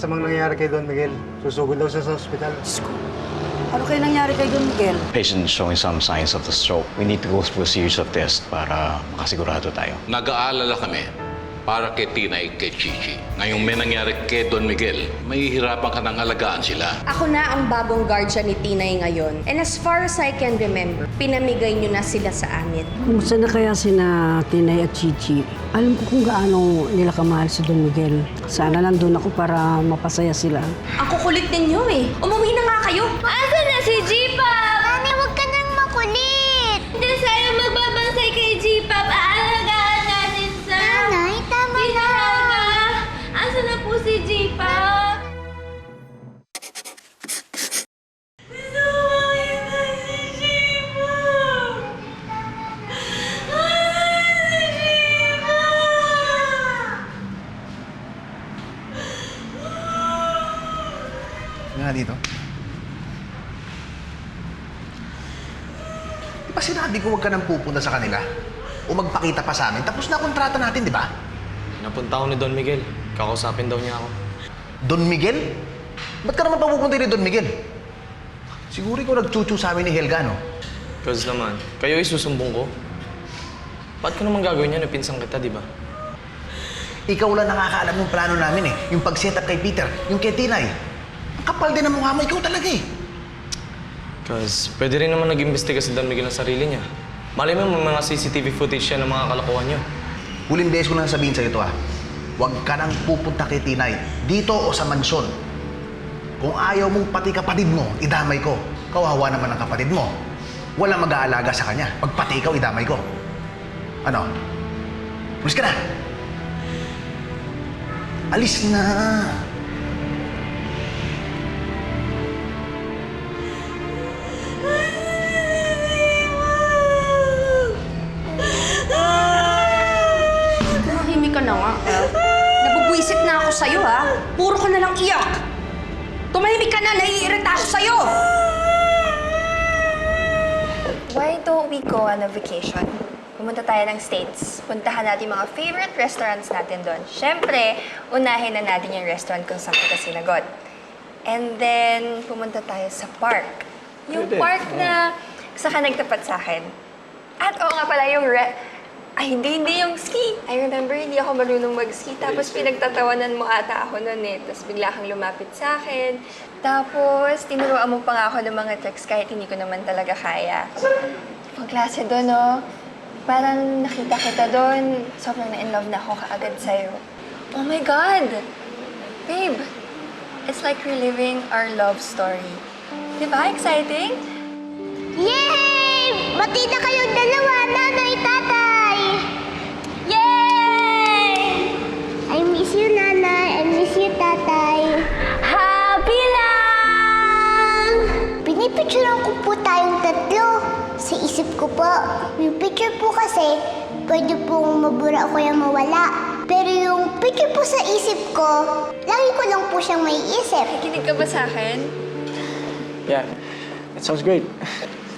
masamang nangyari kay Don Miguel. Susugod daw siya sa ospital. Diyos ko. Ano kaya nangyari kay Don Miguel? Patient showing some signs of the stroke. We need to go through a series of tests para makasigurado tayo. Nag-aalala kami para kay Tina at kay Chichi. Ngayong may nangyari kay Don Miguel, mahihirapan ka ng alagaan sila. Ako na ang bagong guardian ni Tinay ngayon. And as far as I can remember, pinamigay niyo na sila sa amin. Kumusta na kaya sina Tinay at Chichi? Alam ko kung gaano nila kamahal si Don Miguel. Sana nandun ako para mapasaya sila. Ang kukulit ninyo eh. Umuwi na nga kayo. Asan na si G-Pop? Nani, huwag ka nang makulit. Hindi sa'yo magbabansay kay G-Pop. Aalagaan natin sa... Nanay, tama na. Asan na po si G-Pop? Nga dito. Di ba sinabi ko huwag ka nang pupunta sa kanila? O magpakita pa sa amin? Tapos na kontrata natin, di ba? Napunta ako ni Don Miguel. Kakausapin daw niya ako. Don Miguel? Ba't ka naman papupunta ni Don Miguel? Siguro ikaw nagchuchu sa amin ni Helga, no? Cause naman, kayo isusumbong ko. Ba't ko naman gagawin yan? Napinsang kita, di ba? Ikaw lang nakakaalam ng plano namin eh. Yung pag-set up kay Peter, yung kay Tinay. Ang kapal din ang mukha mo, ikaw talaga eh. Cause pwede rin naman nag-imbestiga si Don Miguel ng sarili niya. Malay mo, may mga CCTV footage siya ng mga kalokohan niyo. Huling beses ko lang sabihin sa'yo ito ha. Huwag ka nang pupunta kay Tinay, dito o sa mansyon. Kung ayaw mong pati kapatid mo, idamay ko. Kawawa naman ang kapatid mo. Walang mag-aalaga sa kanya. Pag pati ikaw, idamay ko. Ano? Alis ka na! Alis na! Tumahimik ka na nga. Nabubwisit na ako sa'yo ha. Puro ka na lang iyak. Tumahimik ka na, naiirita ako sa'yo. Why don't we go on a vacation? Pumunta tayo ng States. Puntahan natin yung mga favorite restaurants natin doon. Siyempre, unahin na natin yung restaurant kung saan kita sinagot. And then, pumunta tayo sa park. Yung park na saka nagtapat sa akin. At oo nga pala, yung hindi yung ski. I remember, hindi ako marunong mag-ski. Tapos pinagtatawanan mo ata ako noon eh. Tapos bigla kang lumapit sa akin. Tapos, tinuruan mo pa nga ako ng mga tricks kahit hindi ko naman talaga kaya. Pag klase doon, no? Parang nakita kita doon. Sobrang na-in love na ako kaagad sa'yo. Oh my God! Babe, it's like reliving our love story. Diba? Exciting? Yay! Bati na kayong dalawa, nanay, tatay! Yay! I miss you, nanay. I miss you, tatay. Happy lang! Pinipicturean ko po tayong tatlo. Sa isip ko po. Yung picture po kasi, pwede pong mabura o kaya mawala. Pero yung picture po sa isip ko, lagi ko lang po siyang may isip. Nakikinig ka ba sa akin? Yeah, that sounds great.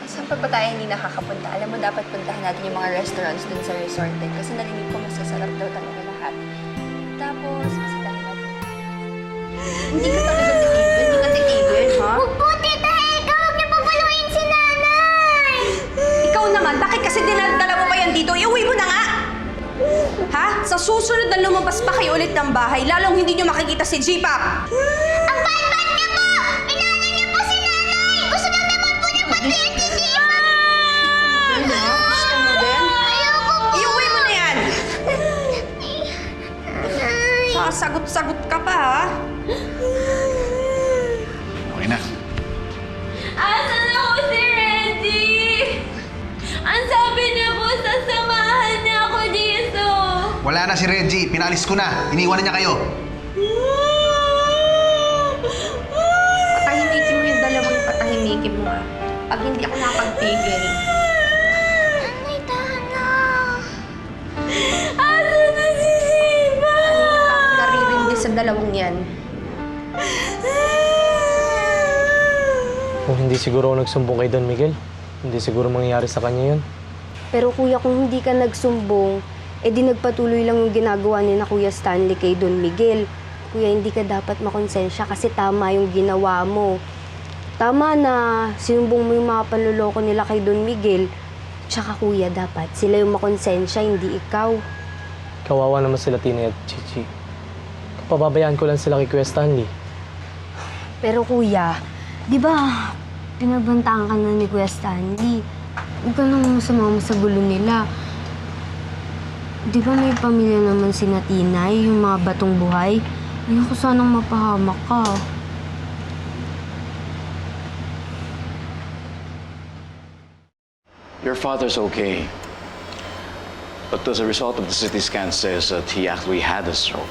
Saan pa ba tayo hindi nakakapunta? Alam mo, dapat puntahan natin yung mga restaurants dun sa resort din. Kasi narinig ko masasarap daw talaga lahat. Tapos, masitahin natin. Hindi ka talaga titigil. Hindi ka titigil, ha? Huwag po, Tita Helga! Huwag niyo papaluin si nanay! Ikaw naman, bakit kasi dinadala mo pa yan dito? Iuwi mo na nga! Ha? Sa susunod na lumabas pa kayo ulit ng bahay, lalong hindi nyo makikita si G-Pop! Ang bait-bait niyo po! Inano niyo po si nanay! Gusto lang naman po niya patuloy si Tita! Gusto mo din? Ayoko po! Iuwi mo na yan! Nay! Sasagot-sagot ka pa, ha? Okay na. Asan na po si Reggie? Ang sabi niya po, sasamahan niya ako dito. Wala na si Reggie. Pinalis ko na. Iniwan na niya kayo. Patahimikin mo yung dalawang patahimikin mo, ha? Pag hindi ako nakapagpigil. Nanay, tana! Asan na si Shiva? Naririndi sa dalawang yan. Kung hindi siguro ako nagsumbong kay Don Miguel, hindi siguro mangyayari sa kanya yun. Pero kuya, kung hindi ka nagsumbong, di nagpatuloy lang yung ginagawa ni na Kuya Stanley kay Don Miguel. Kuya, hindi ka dapat makonsensya kasi tama yung ginawa mo. Tama na sinumbong mo yung mga panluloko nila kay Don Miguel. Tsaka kuya, dapat sila yung makonsensya, hindi ikaw. Kawawa naman sila Tinay at Chichi. Pababayaan ko lang sila kay Kuya Stanley. Pero kuya, di ba pinabantaan ka na ni Kuya Stanley? Huwag ka nang masama sa gulo nila. Di ba may pamilya naman si Tinay, yung mga batong buhay? Ayoko sanang mapahamak ka. Your father's okay. But as a result of the CT scan says that he actually had a stroke.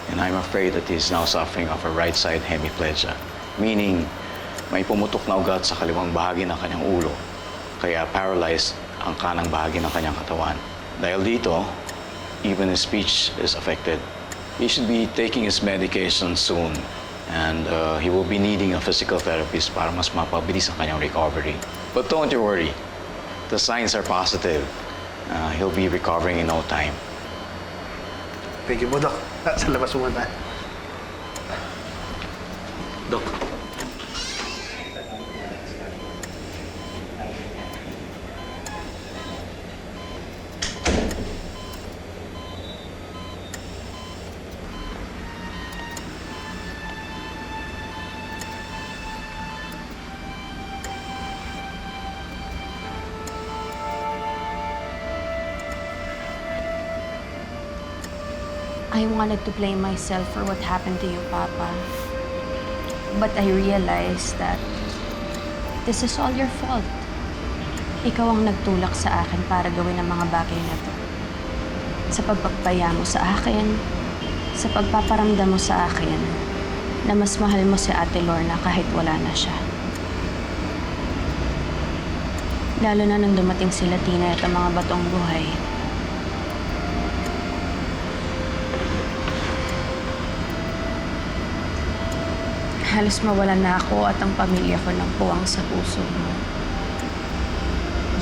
And I'm afraid that he's now suffering of a right side hemiplegia. Meaning, may pumutok na ugat sa kaliwang bahagi ng kanyang ulo. Kaya paralyzed ang kanang bahagi ng kanyang katawan. Dahil dito, even his speech is affected. He should be taking his medication soon. And he will be needing a physical therapist para mas mapabilis ang kanyang recovery. But don't you worry. The signs are positive. He'll be recovering in no time. Thank you po, Doc. Sa labas mo muna. Doc. I wanted to blame myself for what happened to you, Papa. But I realized that this is all your fault. Ikaw ang nagtulak sa akin para gawin ang mga bagay na to. Sa pagpapaya mo sa akin, sa pagpaparamdam mo sa akin na mas mahal mo si Ate Lorna kahit wala na siya. Lalo na nang dumating sila Tinay at ang mga batong buhay. Halos mawalan na ako at ang pamilya ko ng puwang sa puso mo.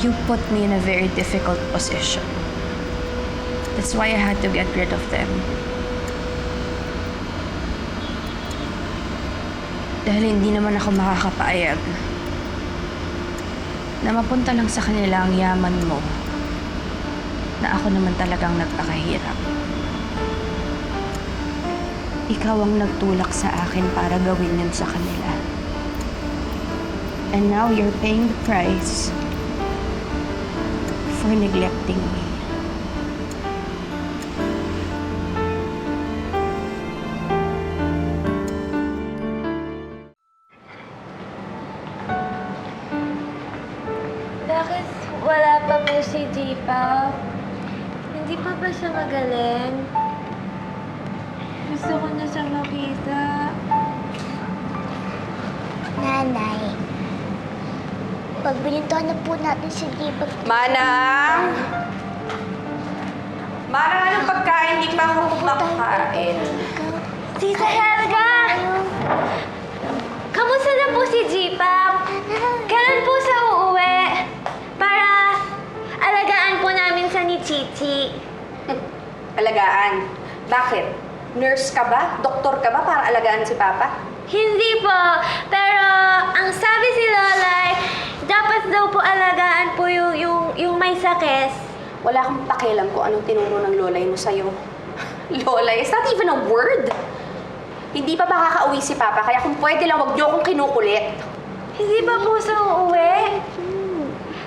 You put me in a very difficult position. That's why I had to get rid of them. Dahil hindi naman ako makakapayag na mapunta lang sa kanila ang yaman mo na ako naman talagang nagpakahirap. Ikaw ang nagtulak sa akin para gawin yun sa kanila. And now you're paying the price for neglecting me. Bakit wala pa po si Jipa? Hindi pa ba siya magaling? Gusto ko na siya makita. Nanay, pagbinintuhan na po natin si Jipa. Manang! Manang, anong pagkain? Hindi pa ako kumakain. Tita Helga! Kamusta na po si Jipa? Kailan po siya uuwi? Para alagaan po namin sa ni Chichi. Alagaan? Bakit? Nurse ka ba? Doktor ka ba para alagaan si Papa? Hindi po. Pero ang sabi si Lolay, dapat daw po alagaan po yung may sakit. Wala kang pakialam kung anong tinuro ng lolay mo sa'yo. Lolay? It's not even a word. Hindi pa makakauwi si Papa, kaya kung pwede lang, wag niyo akong kinukulit. Hindi pa po siya uuwi?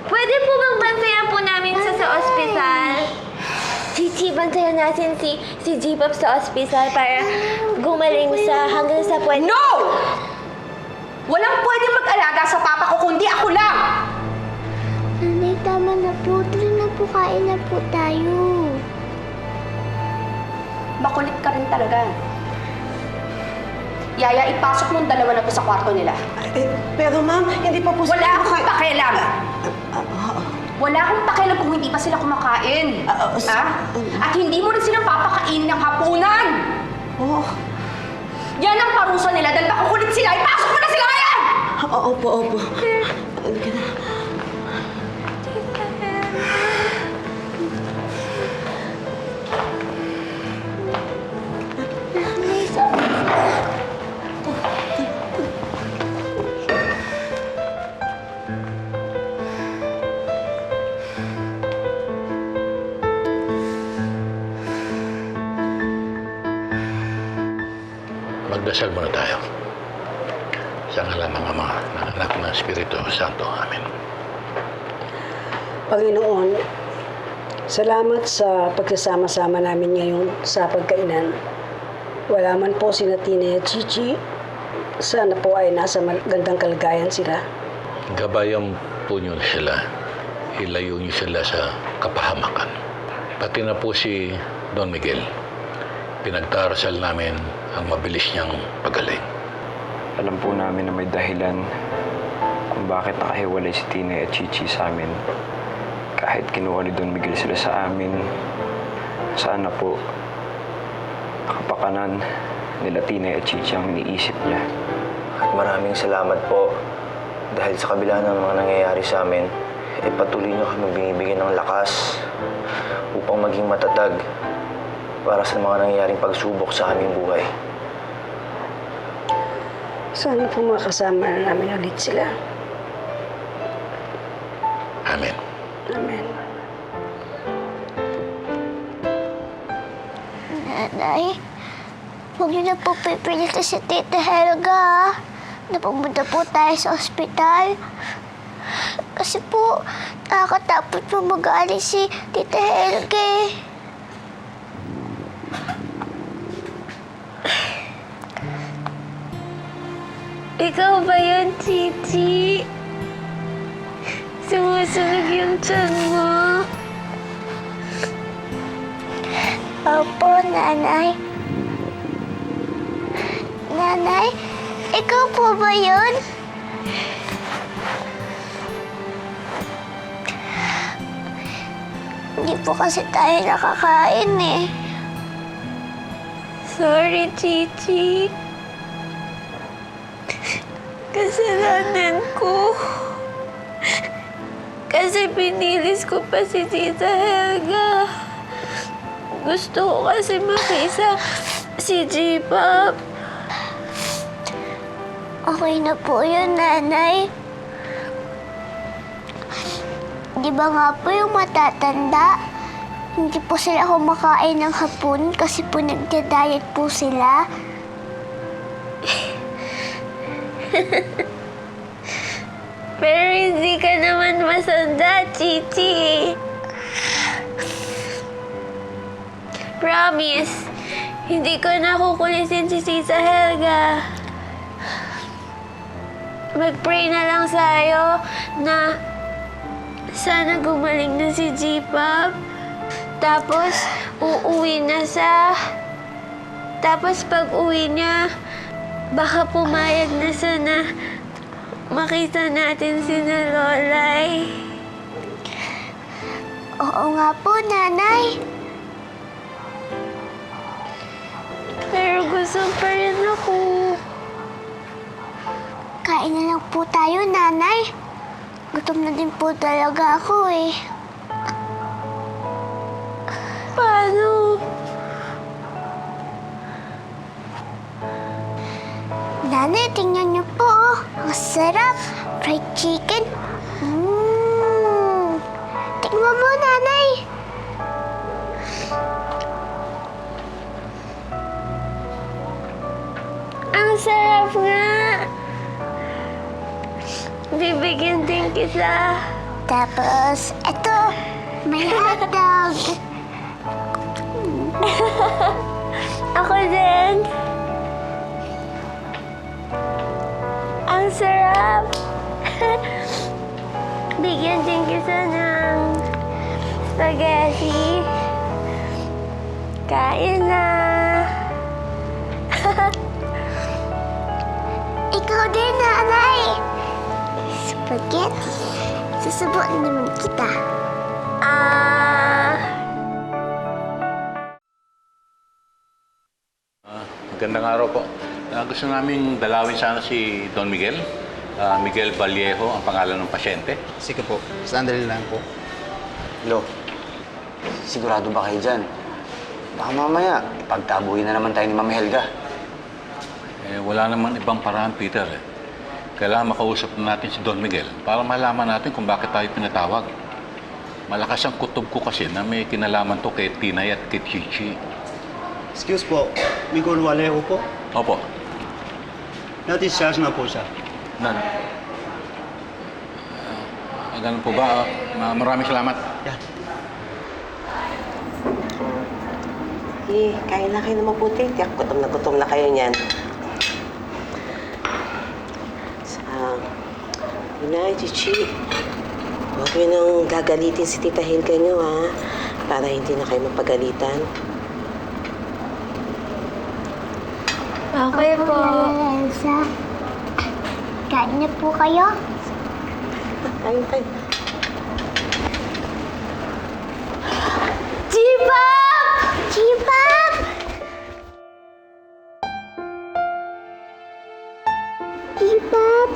Pwede po bang bantayan po namin siya sa ospital? Chichi, bantayan natin si J-Pop sa ospital para gumaling sa hanggang sa pwede. No! Walang pwede mag-alaga sa Papa ko kundi ako lang! Nanay, tama na po. Tuloy na po, kain na po tayo. Makulit ka rin talaga. Yaya, ipasok mong dalawa na po sa kwarto nila. Pero ma'am, hindi pa po Wala akong pakialam! Wala akong pakialam kung hindi pa sila kumakain. Ha? At hindi mo rin silang papakain ng hapunan! Oo. Yan ang parusa nila dahil makukulit sila. Ipasok mo na sila ngayon! Opo. Ano ka na? Nanay, sabi Dasal muna tayo. Sa ngalan ng Ama, ng Anak, ng Espiritu Santo. Amen. Panginoon, salamat sa pagsasama-sama namin ngayon sa pagkainan. Wala man po si Tina at Chichi. Sana po ay nasa gandang kalagayan sila. Gabayan po niyo sila. Ilayo niyo sila sa kapahamakan. Pati na po si Don Miguel. Pinagdarasal namin ang mabilis niyang pagaling. Alam po namin na may dahilan kung bakit nakahiwalay si Tina at Chichi sa amin. Kahit kinuha ni Don Miguel sila sa amin, sana po kapakanan nila Tina at Chichi ang iniisip niya. At maraming salamat po dahil sa kabila ng mga nangyayari sa amin, patuloy niyo kami binibigyan ng lakas upang maging matatag para sa mga nangyayaring pagsubok sa aming buhay. Sana po makasama na namin ulit sila. Amen. Amen. Nanay, huwag niyo na po pipilitin si Tita Helga, na pumunta po tayo sa ospital. Kasi po, nakakatakot po mag-aalis si Tita Helga eh. Ikaw ba yun, Chichi? Sumusunog yung tiyan mo. Opo, Nanay. Nanay, ikaw po ba yun? Hindi po kasi tayo nakakain eh. Sorry, Chichi. Kasalanan ko. Kasi pinilis ko pa si Tita Helga. Gusto ko kasi makisa si J-Pop. Okay na po yun, Nanay. Di ba nga po yung matatanda? Hindi po sila kumakain ng hapon kasi po nagda-diet po sila. Pero hindi ka naman masanda, Chichi. Promise, hindi ko na kukulisin si Tita Helga. Mag-pray na lang sa'yo na sana gumaling na si J-Pop. Tapos, uuwi na sa... Tapos pag uwi niya, baka pumayag na sana makita natin si Lolay. Oo nga po, Nanay. Pero gusto pa rin ako. Kain na lang po tayo, Nanay. Gutom na din po talaga ako eh. Paano? Nanay, tingnan niyo po oh. Ang sarap. Fried chicken. Tingnan mo, Nanay. Ang sarap nga. Bibigyan din kita. Tapos, eto. May hotdog. Ako din. Ang sarap. Bigyan din kita ng spaghetti. Kain na. Ikaw din, Nanay. Spaghetti. Susubuan naman kita. Magandang araw po. Gusto namin dalawin sana si Don Miguel. Miguel Vallejo ang pangalan ng pasyente. Sige po. Sandali lang po. Lo, sigurado ba kayo dyan? Baka mamaya, ipagtabuhin na naman tayo ni Ma'am Helga. Wala naman ibang paraan, Peter. Kailangan makausap na natin si Don Miguel para malaman natin kung bakit tayo pinatawag. Malakas ang kutob ko kasi na may kinalaman to kay Tinay at kay Chichi. Excuse po, Miguel Vallejo po. Opo. Natisas na po siya. Ganun po ba? Maraming salamat. Kain na kayo ng mabuti. Tiyak, gutom na kayo niyan. Inay, Chichi, huwag nyo nang gagalitin si Tita Helga nyo, ha? Para hindi na kayo mapagalitan. Okay po. Elsa, kain na po kayo? Kain. Jibab! Jibab! Jibab!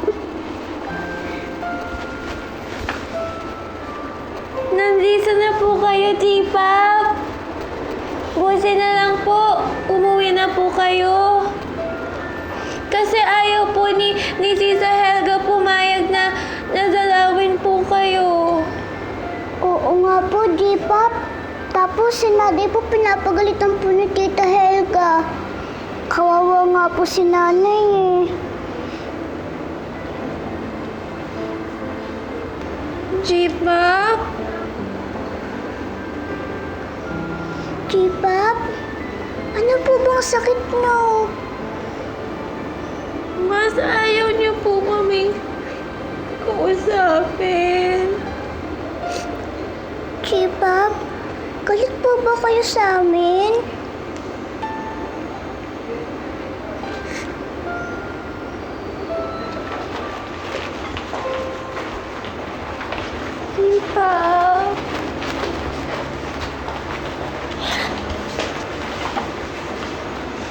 Nandito na po kayo, Tipap. Buti na lang po. Umuwi na po kayo. Kasi ayaw po ni Tita Helga pumayag na nadalawin po kayo. Oo nga po, Jibab. Tapos si Nanay po pinapagalitan po ni Tita Helga. Kawawa nga po si Nanay eh. Tipap? Jibab, ano po bang sakit niyo? Mas ayaw niyo po kaming kausapin. Jibab, galit po ba kayo sa amin? Tipap?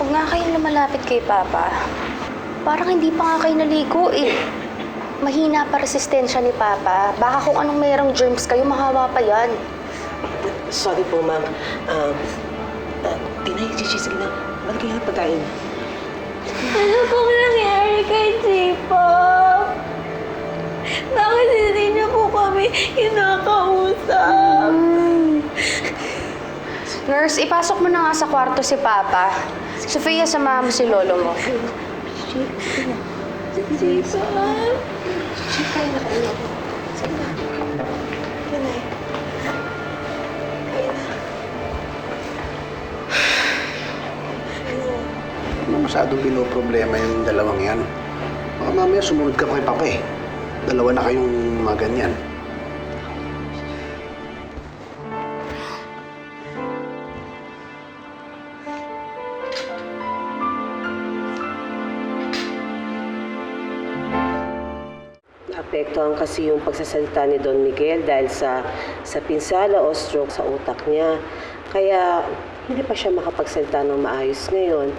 Huwag nga kayong lumalapit kay Papa. Parang hindi pa nga kayo naligo eh. Mahina pa resistensya ni Papa. Baka kung anong mayroong germs kayo, mahawa pa yan. Sorry po, ma'am. Tinay, Chichi, sige na. Balik kayo ng pagkain. Ano pong nangyari kay Tipap? Bakit hindi niyo po kami kinakausap? Nurse, ipasok mo na nga sa kwarto si Papa. Sofia, samahan mo si Lolo mo. Tipap? Ano masyadong binoproblema yung dalawang yan? Baka mamaya sumunod ka pa kay Papa eh. Dalawa na kayong mga ganyan. Naapektuhan kasi yung pagsasalita ni Don Miguel dahil sa pinsala o stroke sa utak niya. Kaya hindi pa siya makapagsalita ng maayos ngayon.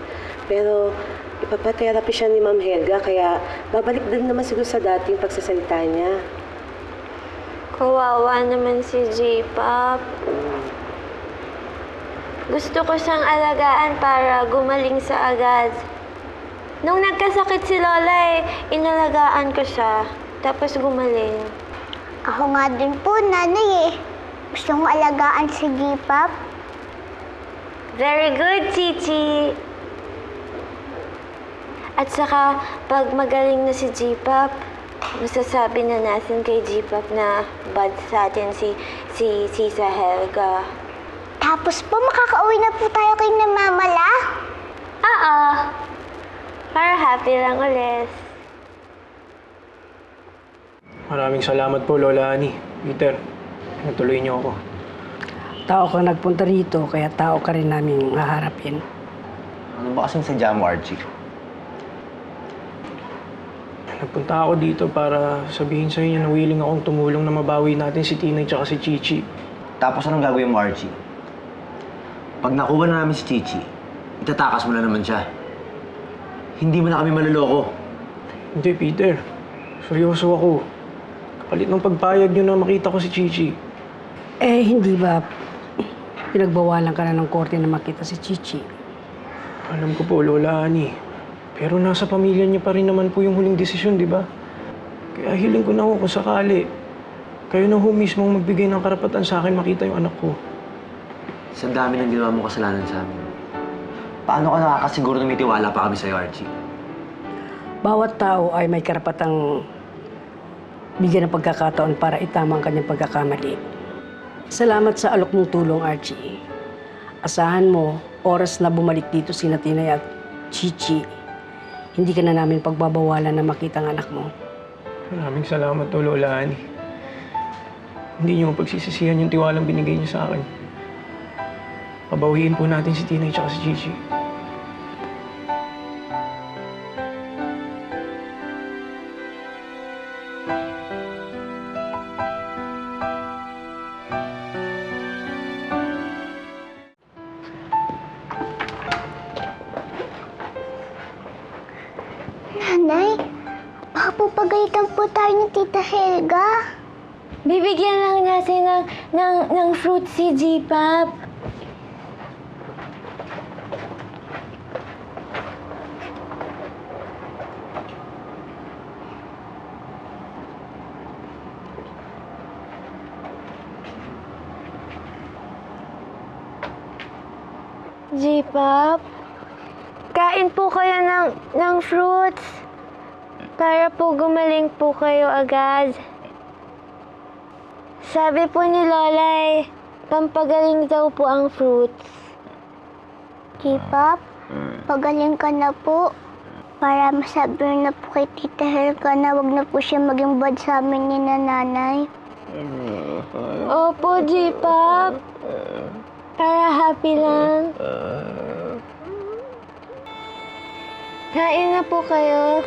Pero ipapatherapy siya ni Ma'am Helga kaya babalik din naman siguro sa dating pagsasalita niya. Kawawa naman si J-Pop. Gusto ko siyang alagaan para gumaling sa agad. Nung nagkasakit si Lola inalagaan ko siya. Tapos gumaling. Ako nga din po, Nanay eh. Gusto kong alagaan si Jibab. Very good, Chichi. At saka, pag magaling na si J-Pop, masasabi na natin kay J-Pop na bad sa atin si Tita Helga. Tapos po, makakauwi na po tayo kay na Mama La? Oo. Para happy lang ulit. Maraming salamat po, Lola Ani. Peter, natuloy niyo ako. Tao ka nagpunta rito, kaya tao ka rin namin haharapin. Ano ba kasing sadya mo, Archie? Nagpunta ako dito para sabihin sa inyo na willing akong tumulong na mabawi natin si Tinay tsaka si Chichi. Tapos anong gagawin mo, Archie? Pag nakuha na namin si Chichi, itatakas mo na naman siya. Hindi mo na kami maluloko. Hindi, Peter. Seryoso ako. Kapalit ng pagpayag niyo na makita ko si Chichi. Eh, hindi ba pinagbawalan ka na ng korte na makita si Chichi? Alam ko po, Lola Ani. Pero nasa pamilya niya pa rin naman po yung huling desisyon, di ba? Kaya hiling ko na ako kung sakali. Kayo na ho mismo magbigay ng karapatan sa akin makita yung anak ko. Sa dami ng ginawa mo kasalanan sa amin. Paano ka nakakasiguro na may tiwala pa kami sa'yo, Archie? Bawat tao ay may karapatang bigyan ng pagkakataon para itama ang kanyang pagkakamali. Salamat sa alok mong tulong, Archie. Asahan mo, oras na bumalik dito si Tinay at Chichi, hindi ka na namin pagbabawalan na makita ang anak mo. Maraming salamat to, Lola Annie. Hindi niyo pagsisisihan yung tiwalang binigay niyo sa akin. Pabawiin po natin si Tinay at si Chichi. Nanay, baka po pagalitan po tayo ni Tita Helga. Bibigyan lang natin ng fruit si J-Pop. J-Pop, kain po kayo ng fruits para po gumaling po kayo agad. Sabi po ni Lola, pampagaling daw po ang fruits. J-Pop, pagaling ka na po. Para masabi na po kay Tita Helga na wag na po siya maging bad sa amin ni nanay. Opo, J-Pop. Para happy lang. Kain na po kayo.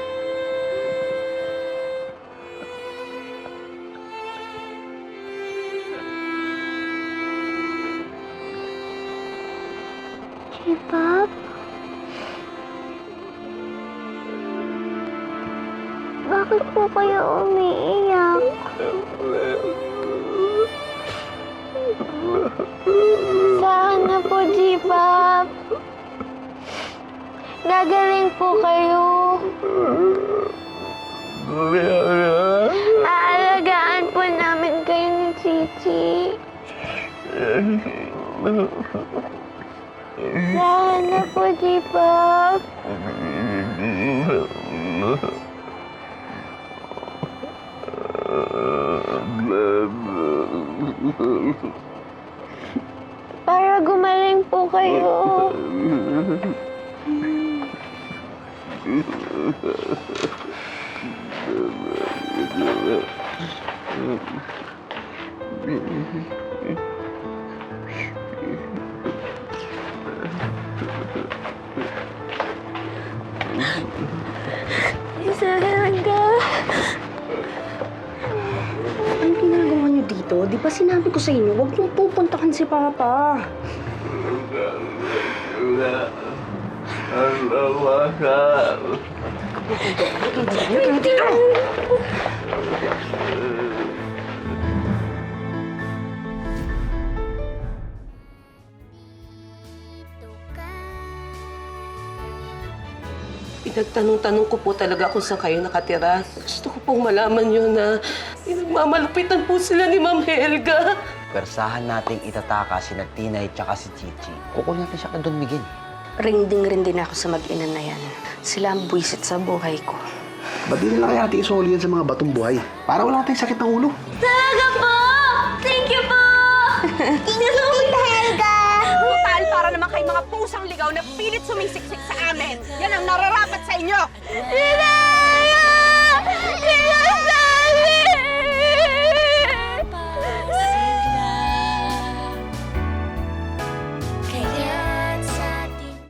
J-Pop? Bakit po kayo umiiyak? Saan na po, J-Pop? Gagaling po kayo. Aalagaan po namin kayo ni Chichi. Saan na po, J-Pop? Para gumaling po kayo. Isarangga. Anong ginagawa niyo dito? Di ba sinabi ko sa inyo, huwag niyong pupuntahan si Papa. Dito! Pinagtanong-tanong ko po talaga kung saan kayo nakatira. Gusto ko pong malaman nyo na pinagmamalupitan po sila ni Ma'am Helga. Persahan nating itataka si Tinay tsaka si Chichi. Kukunin natin siya kay Don Miguel. Rinding-rindin ako sa mag-ina na yan. Sila ang buwisit sa buhay ko. Ba't di nila kaya natin isoli yan sa mga batong buhay? Para wala tayong sakit ng ulo. Talaga po! Thank you po! Tita Helga! Brutal para naman kay mga pusang ligaw na pilit sumisiksik sa amin. Yan ang nararapat sa inyo! Tita